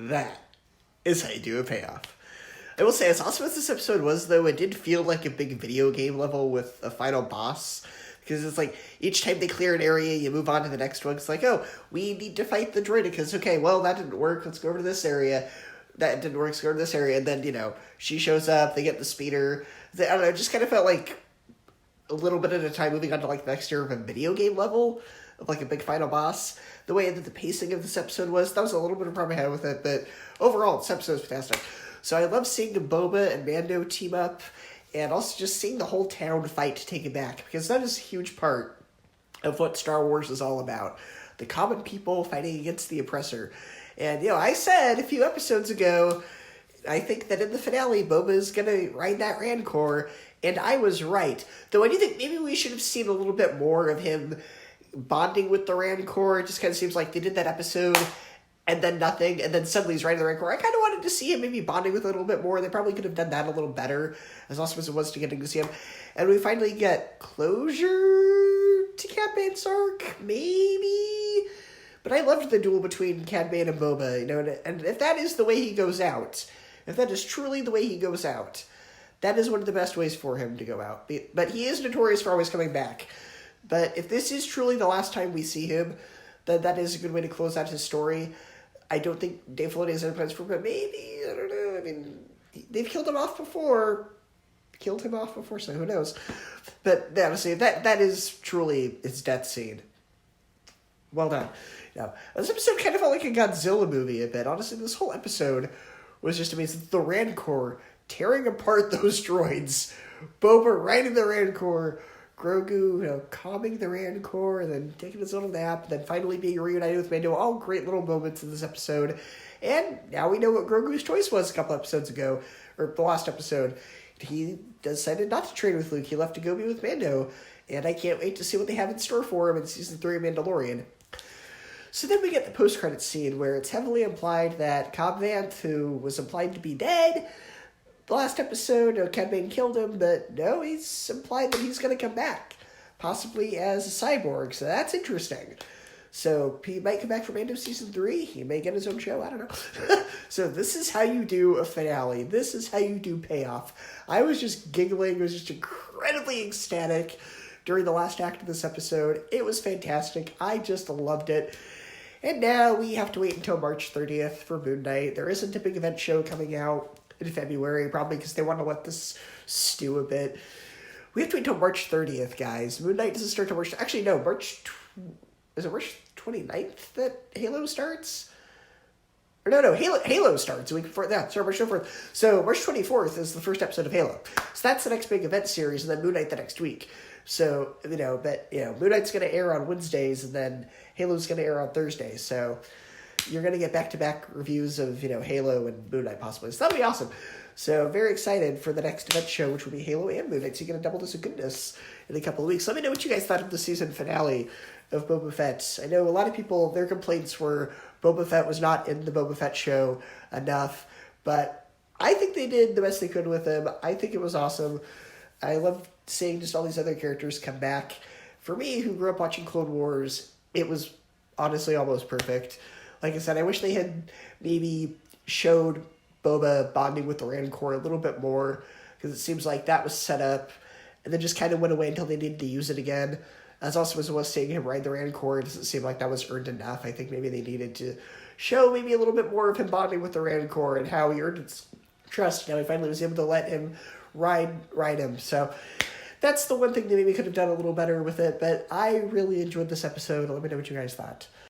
That is how you do a payoff. I will say, as awesome as this episode was, though, it did feel like a big video game level with a final boss. Because it's like, each time they clear an area, you move on to the next one. It's like, oh, we need to fight the droidicus. Okay, well, that didn't work. Let's go over to this area. That didn't work. Let's go to this area. And then, she shows up. They get the speeder. I don't know, it just kind of felt like a little bit at a time moving on to, like, the next year of a video game level of, like, a big final boss. The way that the pacing of this episode was, that was a little bit of a problem I had with it. But overall, this episode was fantastic. So I love seeing Boba and Mando team up, and also just seeing the whole town fight to take it back, because that is a huge part of what Star Wars is all about. The common people fighting against the oppressor. And, I said a few episodes ago, I think that in the finale, Boba is going to ride that Rancor, and I was right. Though I do think maybe we should have seen a little bit more of him bonding with the Rancor. It just kind of seems like they did that episode, and then nothing, and then suddenly he's riding the Rancor. I kind of wanted to see him maybe bonding with it a little bit more. They probably could have done that a little better, as awesome as it was to getting to see him. And we finally get closure to Cad Bane's arc, maybe? But I loved the duel between Cad Bane and Boba, and if that is the way he goes out, if that is truly the way he goes out, that is one of the best ways for him to go out. But he is notorious for always coming back. But if this is truly the last time we see him, then that is a good way to close out his story. I don't think Dave Filoni has any plans for him, but maybe, I don't know. I mean, they've killed him off before, so who knows. But honestly, that is truly his death scene. Well done. Now, this episode kind of felt like a Godzilla movie a bit. Honestly, this whole episode was just amazing. The Rancor tearing apart those droids, Boba riding the Rancor, Grogu, calming the Rancor, and then taking his little nap, and then finally being reunited with Mando. All great little moments in this episode. And now we know what Grogu's choice was a couple episodes ago, or the last episode. He decided not to train with Luke. He left to go be with Mando. And I can't wait to see what they have in store for him in Season 3 of Mandalorian. So then we get the post-credits scene where it's heavily implied that Cobb Vanth, who was implied to be dead, the last episode, Cad Bane killed him, but no, he's implied that he's going to come back, possibly as a cyborg, so that's interesting. So he might come back for Mando Season 3, he may get his own show, I don't know. So this is how you do a finale, this is how you do payoff. I was just giggling, I was just incredibly ecstatic during the last act of this episode. It was fantastic, I just loved it. And now we have to wait until March 30th for Moon Knight. There isn't a big event show coming out in February, probably because they want to let this stew a bit. We have to wait until March 30th, guys. Moon Knight doesn't start till March... Actually, no, is it March 29th that Halo starts? Or no, Halo starts a week before that. Sorry, March 24th. So March 24th is the first episode of Halo. So that's the next big event series, and then Moon Knight the next week. So, Moon Knight's going to air on Wednesdays, and then Halo's going to air on Thursdays. So you're going to get back-to-back reviews of, Halo and Moon Knight possibly. So that'll be awesome. So very excited for the next event show, which will be Halo and Moon Knight. So you get a double dose of goodness in a couple of weeks. Let me know what you guys thought of the season finale of Boba Fett. I know a lot of people, their complaints were Boba Fett was not in the Boba Fett show enough, but I think they did the best they could with him. I think it was awesome. I love seeing just all these other characters come back. For me, who grew up watching Clone Wars, it was honestly almost perfect. Like I said, I wish they had maybe showed Boba bonding with the Rancor a little bit more, because it seems like that was set up and then just kind of went away until they needed to use it again. As awesome as it was seeing him ride the Rancor, it doesn't seem like that was earned enough. I think maybe they needed to show maybe a little bit more of him bonding with the Rancor and how he earned its trust. Now he finally was able to let him ride him. So that's the one thing that maybe could have done a little better with it, but I really enjoyed this episode. Let me know what you guys thought.